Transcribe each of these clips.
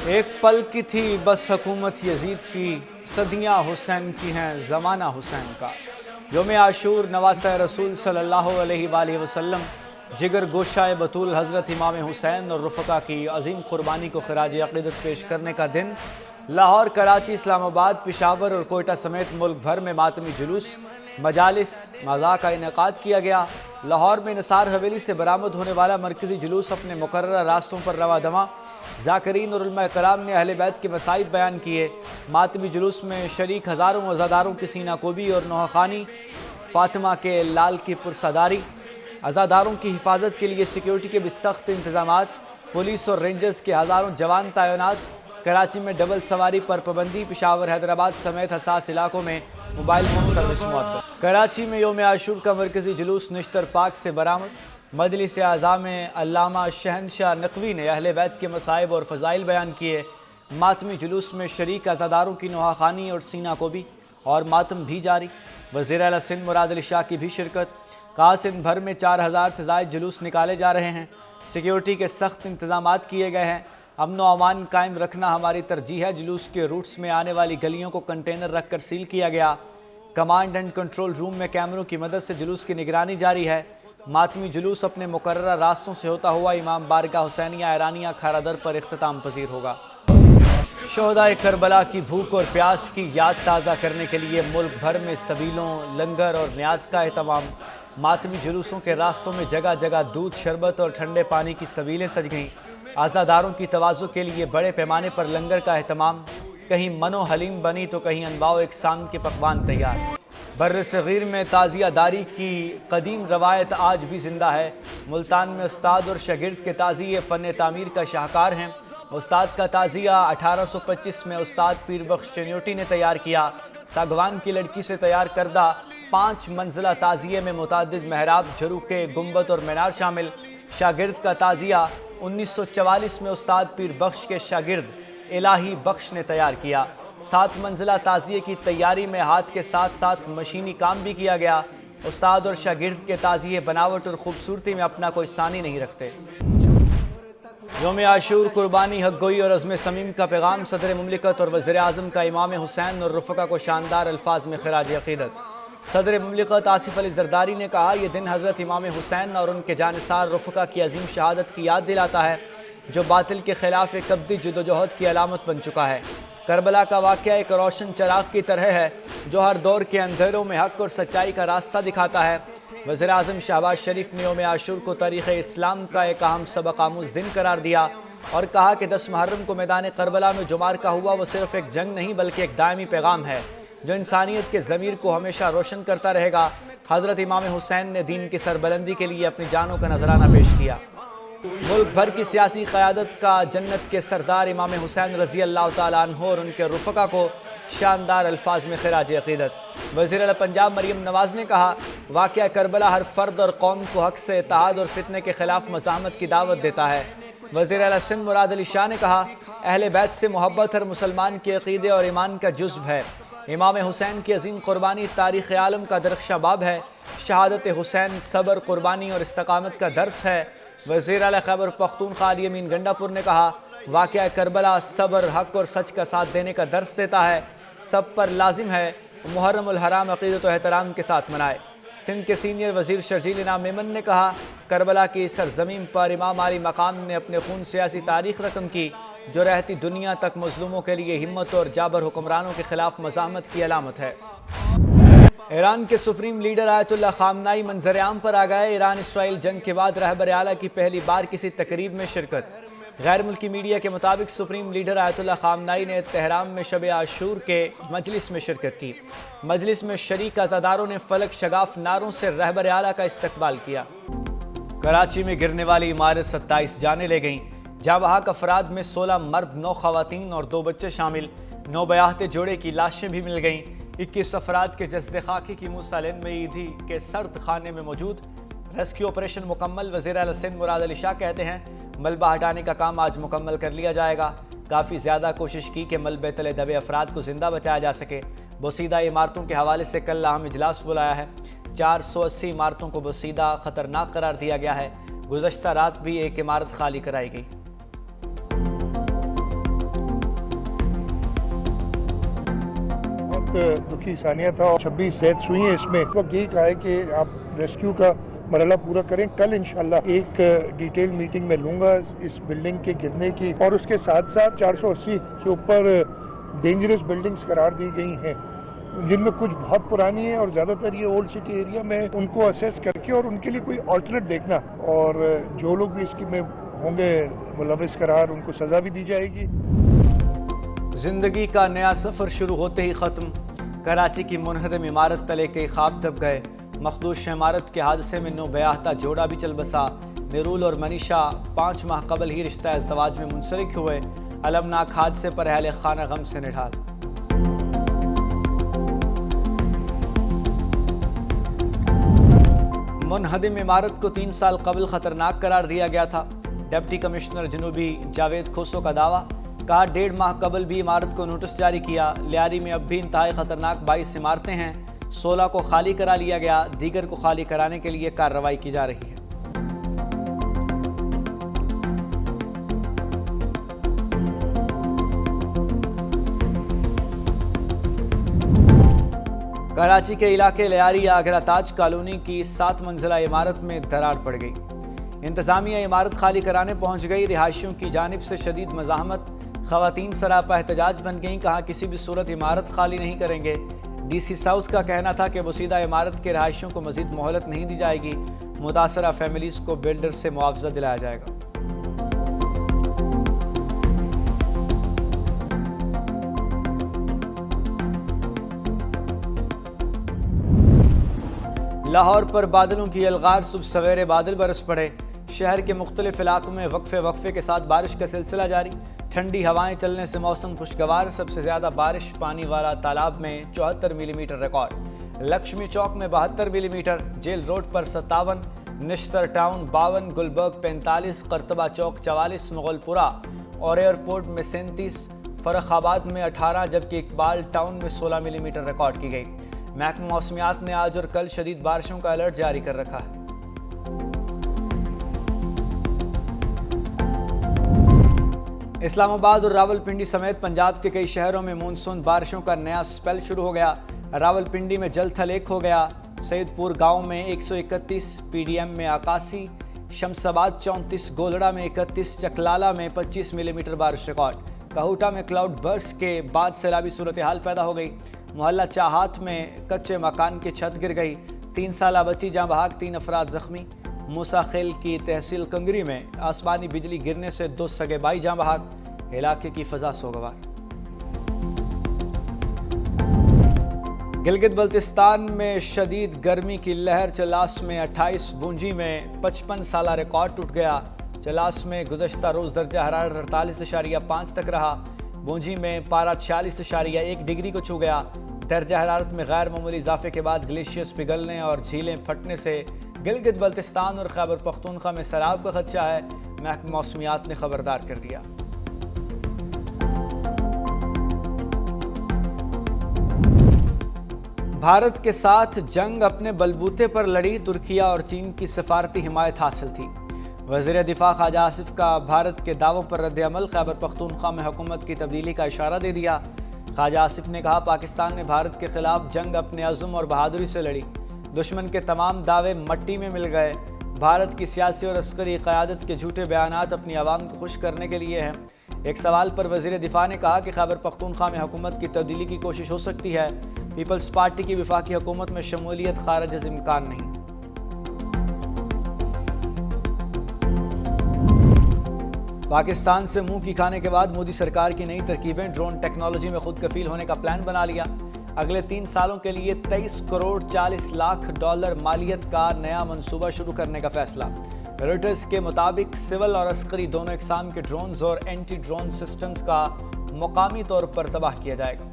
ایک پل کی تھی بس حکومت یزید کی، صدیاں حسین کی ہیں زمانہ حسین کا۔ یوم عاشور نواسہ رسول صلی اللہ علیہ وآلہ وسلم، جگر گوشہ بطول حضرت امام حسین اور رفقا کی عظیم قربانی کو خراج عقیدت پیش کرنے کا دن، لاہور، کراچی، اسلام آباد، پشاور اور کوئٹہ سمیت ملک بھر میں ماتمی جلوس، مجالس، مذاق کا انعقاد کیا گیا۔ لاہور میں نثار حویلی سے برآمد ہونے والا مرکزی جلوس اپنے مقررہ راستوں پر رواں دواں، ذاکرین اور علماء کرام نے اہل بیت کے مصائب بیان کیے۔ ماتمی جلوس میں شریک ہزاروں عزاداروں کی سینہ کوبی اور نوحہ خوانی، فاطمہ کے لال کی پرساداری، عزاداروں کی حفاظت کے لیے سیکیورٹی کے بھی سخت انتظامات، پولیس اور رینجرز کے ہزاروں جوان تعینات، کراچی میں ڈبل سواری پر پابندی، پشاور، حیدرآباد سمیت حساس علاقوں میں موبائل فون سروس معطل۔ کراچی میں یوم عاشور کا مرکزی جلوس نشتر پاک سے برآمد۔ مجلس اعظم میں علامہ شہنشاہ نقوی نے اہل بیت کے مصائب اور فضائل بیان کیے۔ ماتمی جلوس میں شریک عزاداروں کی نوحہ خوانی اور سینہ کوبی اور ماتم بھی جاری۔ وزیر اعلیٰ سندھ مراد علی شاہ کی بھی شرکت۔ کہا سندھ بھر میں 4000 سے زائد جلوس نکالے جا رہے ہیں، سیکیورٹی کے سخت انتظامات کیے گئے ہیں، امن و امان قائم رکھنا ہماری ترجیح ہے۔ جلوس کے روٹس میں آنے والی گلیوں کو کنٹینر رکھ کر سیل کیا گیا۔ کمانڈ اینڈ کنٹرول روم میں کیمروں کی مدد سے جلوس کی نگرانی جاری ہے۔ ماتمی جلوس اپنے مقررہ راستوں سے ہوتا ہوا امام بارگاہ حسینیہ ایرانیہ کھارا در پر اختتام پذیر ہوگا۔ شہدائے کربلا کی بھوک اور پیاس کی یاد تازہ کرنے کے لیے ملک بھر میں سبیلوں، لنگر اور نیاز کا اہتمام۔ ماتمی جلوسوں کے راستوں میں جگہ جگہ دودھ، شربت اور ٹھنڈے پانی کی سبیلیں سج گئیں۔ عزاداروں کی تواضع کے لیے بڑے پیمانے پر لنگر کا اہتمام، کہیں منو حلیم بنی تو کہیں انواع و اقسام کے پکوان تیار۔ بر صغیر میں تعزیہ داری کی قدیم روایت آج بھی زندہ ہے۔ ملتان میں استاد اور شاگرد کے تعزیے فن تعمیر کا شاہکار ہیں۔ استاد کا تعزیہ 1825 میں استاد پیر بخش چنیوٹی نے تیار کیا۔ ساگوان کی لڑکی سے تیار کردہ 5 منزلہ تعزیے میں متعدد محراب، جھروکے، گنبد اور مینار شامل۔ شاگرد کا تعزیہ 1944 میں استاد پیر بخش کے شاگرد الہی بخش نے تیار کیا۔ 7 منزلہ تعزیے کی تیاری میں ہاتھ کے ساتھ ساتھ مشینی کام بھی کیا گیا۔ استاد اور شاگرد کے تعزیے بناوٹ اور خوبصورتی میں اپنا کوئی ثانی نہیں رکھتے۔ یوم عاشور، قربانی، حق گوئی اور عزم صمیم کا پیغام۔ صدر مملکت اور وزیر اعظم کا امام حسین اور رفقا کو شاندار الفاظ میں خراج عقیدت۔ صدر مملکت آصف علی زرداری نے کہا، یہ دن حضرت امام حسین اور ان کے جانثار رفقا کی عظیم شہادت کی یاد دلاتا ہے، جو باطل کے خلاف ایک ابدی جدوجہد کی علامت بن چکا ہے۔ کربلا کا واقعہ ایک روشن چراغ کی طرح ہے جو ہر دور کے اندھیروں میں حق اور سچائی کا راستہ دکھاتا ہے۔ وزیر اعظم شہباز شریف نے یوم عاشور کو تاریخ اسلام کا ایک اہم سبق آموز دن قرار دیا اور کہا کہ 10 محرم کو میدان کربلا میں جو مارکہ ہوا وہ صرف ایک جنگ نہیں بلکہ ایک دائمی پیغام ہے جو انسانیت کے ضمیر کو ہمیشہ روشن کرتا رہے گا۔ حضرت امام حسین نے دین کی سربلندی کے لیے اپنی جانوں کا نذرانہ پیش کیا۔ ملک بھر کی سیاسی قیادت کا جنت کے سردار امام حسین رضی اللہ تعالیٰ عنہ اور ان کے رفقا کو شاندار الفاظ میں خراج عقیدت۔ وزیر اعلیٰ پنجاب مریم نواز نے کہا، واقعہ کربلا ہر فرد اور قوم کو حق سے اتحاد اور فتنے کے خلاف مزاحمت کی دعوت دیتا ہے۔ وزیر اعلیٰ سندھ مراد علی شاہ نے کہا، اہل بیت سے محبت ہر مسلمان کے عقیدے اور ایمان کا جزو ہے۔ امام حسین کی عظیم قربانی تاریخ عالم کا درخشاں باب ہے۔ شہادت حسین صبر، قربانی اور استقامت کا درس ہے۔ وزیر اعلیٰ خیبر پختونخوا علی امین گنڈا پور نے کہا، واقعہ کربلا صبر، حق اور سچ کا ساتھ دینے کا درس دیتا ہے۔ سب پر لازم ہے محرم الحرام عقیدت و احترام کے ساتھ منائے۔ سندھ کے سینئر وزیر شرجیل انعام میمن نے کہا، کربلا کی سرزمین پر امام علی مقام نے اپنے خون سے ایسی تاریخ رقم کی جو رہتی دنیا تک مظلوموں کے لیے ہمت اور جابر حکمرانوں کے خلاف مزاحمت کی علامت ہے۔ ایران کے سپریم لیڈر آیت اللہ خامنائی منظر عام پر آ گئے۔ ایران اسرائیل جنگ کے بعد رہبر اعلیٰ کی پہلی بار کسی تقریب میں شرکت۔ غیر ملکی میڈیا کے مطابق سپریم لیڈر آیت اللہ خامنائی نے تہران میں شب عاشور کے مجلس میں شرکت کی۔ مجلس میں شریک عزاداروں نے فلک شگاف نعروں سے رہبر اعلیٰ کا استقبال کیا۔ کراچی میں گرنے والی عمارت 27 جانیں لے گئیں، جہاں بحق افراد میں 16 مرد، 9 خواتین اور 2 بچے شامل۔ 9 بیاہتے جوڑے کی لاشیں بھی مل گئیں۔ 21 افراد کے جسد خاکی کی موسیٰ لین میں ایدھی کے سرد خانے میں موجود۔ ریسکیو آپریشن مکمل۔ وزیر اعلیٰ سندھ مراد علی شاہ کہتے ہیں، ملبہ ہٹانے کا کام آج مکمل کر لیا جائے گا۔ کافی زیادہ کوشش کی کہ ملبے تلے دبے افراد کو زندہ بچایا جا سکے۔ بوسیدہ عمارتوں کے حوالے سے کل اہم اجلاس بلایا ہے۔ 480 عمارتوں کو بوسیدہ خطرناک قرار دیا گیا ہے۔ گزشتہ رات بھی ایک عمارت خالی کرائی گئی۔ दुखी सानिया था और 26 डेथ्स हुई हैं इसमें। वक्त यही कहा है कि आप रेस्क्यू का मरहला पूरा करें। कल इंशाल्लाह एक डिटेल मीटिंग में लूँगा इस बिल्डिंग के गिरने की, और उसके साथ साथ 480 से ऊपर डेंजरस बिल्डिंग्स करार दी गई हैं, जिनमें कुछ बहुत पुरानी है और ज़्यादातर ये ओल्ड सिटी एरिया में, उनको असेस करके और उनके लिए कोई ऑल्टरनेट देखना, और जो लोग भी इसकी में होंगे मुलविस करार, उनको सज़ा भी दी जाएगी। जिंदगी का नया सफ़र शुरू होते ही ख़त्म। कराची की मुनहदम इमारत तले के ख्वाब दब गए। मखदूश इमारत के हादसे में नौबयाहता जोड़ा भी चल बसा। निरुल और मनीषा 5 माह कबल ही रिश्ता इज़्दवाज में मुंसलिक हुए। अलमनाक हादसे पर अहले खाना गम से निढाल। मुनहदम इमारत को 3 साल कबल ख़तरनाक करार दिया गया था। डिप्टी कमिश्नर जनूबी जावेद खोसो का दावा, कहा 1.5 माह कबल भी इमारत को नोटिस जारी किया। लियारी में अब भी इंतहाई ख़तरनाक 22 इमारतें हैं। 16 को खाली करा लिया गया, दीगर को खाली कराने के लिए कार्रवाई की जा रही है। कराची के इलाके लियारी आगरा ताज कॉलोनी की 7 मंजिला इमारत में दरार पड़ गई। इंतजामिया इमारत खाली कराने पहुंच गई। रिहायशियों की जानिब से शदीद मज़ाहमत। ख़वातीन सरापा एहतजाज बन गईं। कहा किसी भी सूरत इमारत खाली नहीं करेंगे। DC साउथ का कहना था कि वसीदा इमारत के रहायशियों को मज़ीद मोहलत नहीं दी जाएगी। मुतासरा फैमिलीज़ को बिल्डर से मुआवजा दिलाया जाएगा। लाहौर पर बादलों की अलगार। सुबह सवेरे बादल बरस पड़े। शहर के मुख्तलिफ इलाकों में वक्फे के साथ बारिश का सिलसिला जारी। ठंडी हवाएं चलने से मौसम खुशगवार। सबसे ज़्यादा बारिश पानी वाला तालाब में 74 मिलीमीटर रिकॉर्ड। लक्ष्मी चौक में 72 मिलीमीटर, जेल रोड पर 57, निश्तर टाउन 52, गुलबर्ग 45, करतबा चौक 44, मुगलपुरा और एयरपोर्ट में 37, फर्रुखाबाद में 18 जबकि इकबाल टाउन में 16 मिलीमीटर रिकॉर्ड की गई। महकमा मौसमियात ने आज और कल शदीद बारिशों का अलर्ट जारी कर रखा है। इस्लामाबाद और रावलपिंडी समेत पंजाब के कई शहरों में मानसून बारिशों का नया स्पेल शुरू हो गया। रावलपिंडी में जल थल 1 हो गया। सैदपुर गांव में 131, PDM में 81, शमसाबाद 34, गोलड़ा में 31, चकलाला में 25 मिलीमीटर बारिश रिकॉर्ड। कहूटा में क्लाउड बर्स्ट के बाद सैलाबी सूरत हाल पैदा हो गई। मोहल्ला चाहत में कच्चे मकान की छत गिर गई। 3 साला बच्ची जाँ बहाक, 3 अफराद जख्मी। मूसा खेल की तहसील कंगरी में आसमानी बिजली गिरने से 2 सगे भाई जाँ बहाक। इलाके की फजा सोगवार। गिलगित बल्तिस्तान में शदीद गर्मी की लहर। चलास में 28, बूंजी में 55 साला रिकॉर्ड टूट गया। चलास में गुज़श्ता रोज़ दर्जा हरारत 48.5 तक रहा। बूंजी में पारा 46.1 डिग्री को छू गया। दर्जा हरारत में गैर मामूली इजाफे के बाद ग्लेशियर्स पिघलने और झीलें फटने से गिलगित बल्तिस्तान और खैबर पख्तूनख्वा में सैलाब का खदशा है। महकमा मौसमियात ने खबरदार कर दिया। भारत के साथ जंग अपने बलबूते पर लड़ी। तुर्किया और चीन की सफारती हिमायत हासिल थी। वज़ीर दिफा ख्वाजा आसिफ का भारत के दावों पर रद्द-ए-अमल। खैबर पख्तूनख्वा में हुकूमत की तब्दीली का इशारा दे दिया। ख्वाजा आसिफ ने कहा पाकिस्तान ने भारत के खिलाफ जंग अपने अज़्म और बहादुरी से लड़ी। दुश्मन के तमाम दावे मट्टी में मिल गए। भारत की सियासी और अस्करी क़यादत के झूठे बयानात अपनी आवाम को खुश करने के लिए हैं। एक सवाल पर वज़ीर दिफा ने कहा कि खैबर पख्तूनख्वा में हुकूमत की तब्दीली की कोशिश हो सकती है। पीपल्स पार्टी की वफाकी हुकूमत में शमूलियत खारिज इम्कान नहीं। पाकिस्तान से मुंह की खाने के बाद मोदी सरकार की नई तरकीबें। ड्रोन टेक्नोलॉजी में खुद कफील होने का प्लान बना लिया। अगले 3 सालों के लिए 23 करोड़ 40 लाख डॉलर मालियत का नया मंसूबा शुरू करने का फैसला। रॉयटर्स के मुताबिक सिविल और अस्करी दोनों इकसाम के ड्रोन्स और एंटी ड्रोन सिस्टम्स का मुकामी तौर पर तबाह किया जाएगा।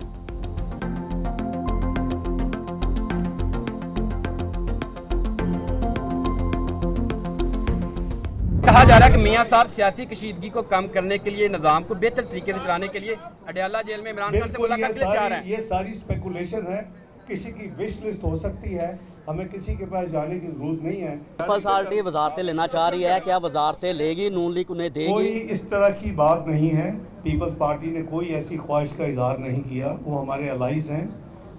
कहा जा रहा है कि मियां साहब सियासी कशीदगी को कम करने के लिए, निज़ाम को बेहतर तरीके से चलाने के लिए अडयाला जेल में इमरान खान से मुलाकात के लिए जा रहे हैं। ये सारी स्पेकुलेशन है, किसी की विश लिस्ट हो सकती है, हमें किसी के पास जाने की जरूरत नहीं है। पीपल्स पार्टी वजारतें लेना चाह रही है, क्या वजारतें लेगी? नून लीग उन्हें देगी? कोई इस तरह की बात नहीं है। पीपल्स पार्टी ने कोई ऐसी ख्वाहिश का इजहार नहीं किया। वो हमारे अलाइज हैं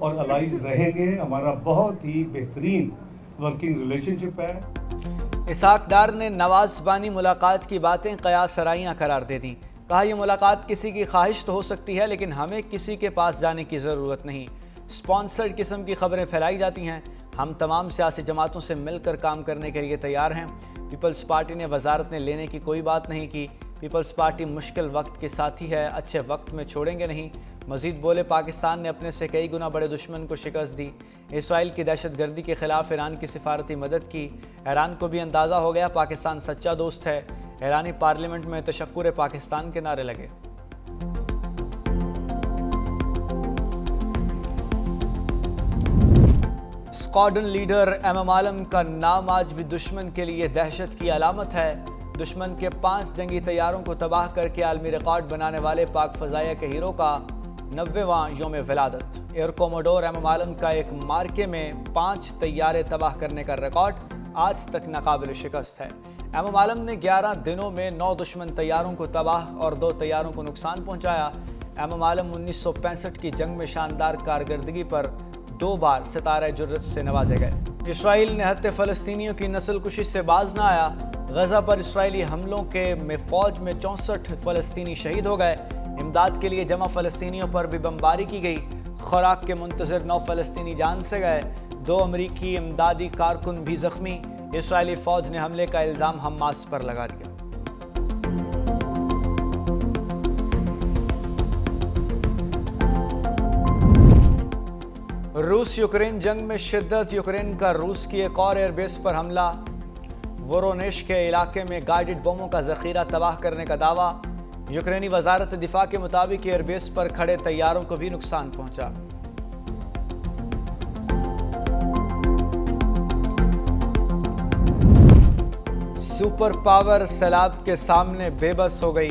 और अलाइज रहेंगे। हमारा बहुत ही बेहतरीन वर्किंग रिलेशनशिप है। इसहाक डार ने नवाज बानी मुलाकात की बातें कयास सराइयाँ करार दे दी। कहा यह मुलाकात किसी की ख्वाहिश तो हो सकती है, लेकिन हमें किसी के पास जाने की ज़रूरत नहीं। स्पॉन्सर्ड किस्म की खबरें फैलाई जाती हैं। हम तमाम सियासी जमातों से मिलकर काम करने के लिए तैयार हैं। पीपल्स पार्टी ने वजारत ने लेने की कोई बात नहीं की। पीपल्स पार्टी मुश्किल वक्त के साथी है, अच्छे वक्त में छोड़ेंगे नहीं। मजीद बोले, पाकिस्तान ने अपने से कई गुना बड़े दुश्मन को शिकस्त दी। इसराइल की दहशतगर्दी के खिलाफ ईरान की सिफारती मदद की। ईरान को भी अंदाज़ा हो गया पाकिस्तान सच्चा दोस्त है। ईरानी पार्लियामेंट में तशक्कुर पाकिस्तान के नारे लगे। स्क्वाड्रन लीडर एमएम आलम का नाम आज भी दुश्मन के लिए दहशत की अलामत है। दुश्मन के 5 जंगी तैयारों को तबाह करके आलमी रिकॉर्ड बनाने वाले पाक फ़ज़ाइया के हीरो का 90वां यौम विलादत। एयर कोमोडोर एमएम आलम का एक मार्के में 5 तैयारे तबाह करने का रिकॉर्ड आज तक नाकाबिल शिकस्त है। एमएम आलम ने 11 दिनों में 9 दुश्मन तैयारों को तबाह और 2 तैयारों को नुकसान पहुंचाया। एमएम आलम 1965 की जंग में शानदार कारकर्दगी पर 2 बार सितारे जुर्रत से नवाजे गए। इसराइल ने हत्या फ़लस्तीनियों की नस्ल कुशी से बाज न आया। गजा पर इसराइली हमलों के में फ़ौज में 64 फ़लस्तीनी शहीद हो गए। इमदाद के लिए जमा फ़लस्तीनियों पर भी बमबारी की गई। खुराक के मुंतज़िर 9 फ़लस्तीनी जान से गए। 2 अमरीकी इमदादी कारकुन भी ज़ख्मी। इसराइली फ़ौज ने हमले का इल्ज़ाम हमास पर लगा दिया। रूस यूक्रेन जंग में शिद्दत। यूक्रेन का रूस की एक और एयरबेस पर हमला। वोरोनेश के इलाके में गाइडेड बमों का ज़ख़ीरा तबाह करने का दावा। यूक्रेनी वजारत दिफा के मुताबिक एयरबेस पर खड़े तैयारों को भी नुकसान पहुंचा। सुपर पावर सैलाब के सामने बेबस हो गई।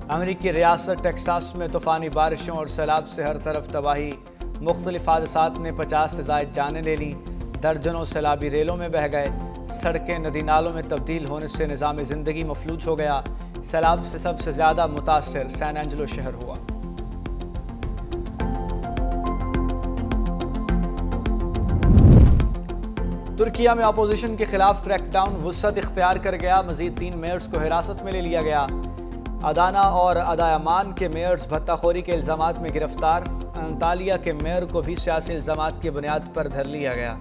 अमेरिकी रियासत टेक्सास में तूफ़ानी बारिशों और सैलाब से हर तरफ तबाही। मुख्तलिफ हादसात ने 50 से ज़ायद जानें ले लीं। दर्जनों सैलाबी रेलों में बह गए। सड़कें नदी नालों में तब्दील होने से निज़ाम ज़िंदगी मफलूज हो गया। सैलाब से सबसे ज़्यादा मुतासर सैन एंजेलो शहर हुआ। तुर्किया में अपोजिशन के खिलाफ क्रैकडाउन वुसअत इख्तियार कर गया। मजीद 3 मेयर्स को हिरासत में ले लिया गया। अदाना और अदायमान के मेयर्स भत्ताखोरी के इल्ज़ामात में गिरफ्तार। अंतालिया के मेयर को भी सियासी इल्ज़ामात की बुनियाद पर धर लिया गया।